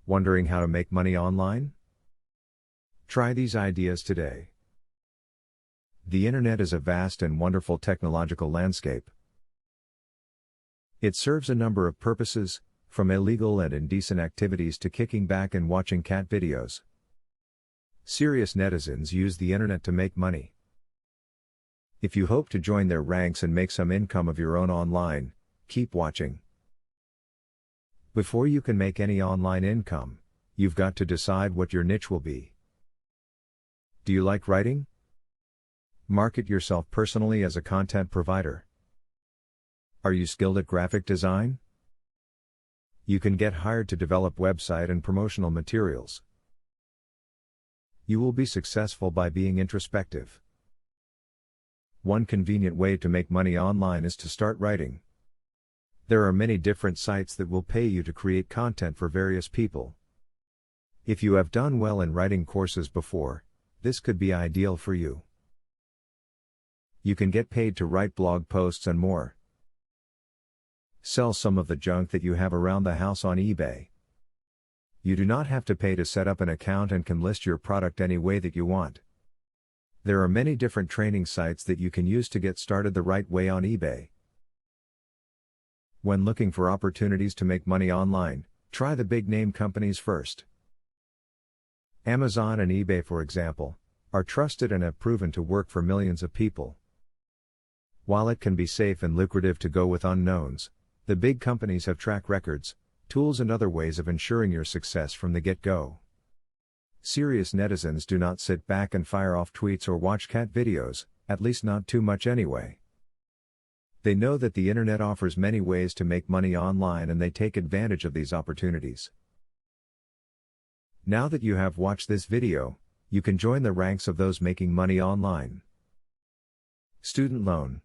Wondering how to make money online? Try these ideas today. The internet is a vast and wonderful technological landscape. It serves a number of purposes, from illegal and indecent activities to kicking back and watching cat videos. Serious netizens use the internet to make money. If you hope to join their ranks and make some income of your own online, keep watching. Before you can make any online income, you've got to decide what your niche will be. Do you like writing? Market yourself personally as a content provider. Are you skilled at graphic design? You can get hired to develop website and promotional materials. You will be successful by being introspective. One convenient way to make money online is to start writing. There are many different sites that will pay you to create content for various people. If you have done well in writing courses before, this could be ideal for you. You can get paid to write blog posts and more. Sell some of the junk that you have around the house on eBay. You do not have to pay to set up an account and can list your product any way that you want. There are many different training sites that you can use to get started the right way on eBay. When looking for opportunities to make money online, try the big name companies first. Amazon and eBay, for example, are trusted and have proven to work for millions of people. While it can be safe and lucrative to go with unknowns, the big companies have track records, tools and other ways of ensuring your success from the get-go. Serious netizens do not sit back and fire off tweets or watch cat videos, at least not too much anyway. They know that the internet offers many ways to make money online and they take advantage of these opportunities. Now that you have watched this video, you can join the ranks of those making money online. Student loan.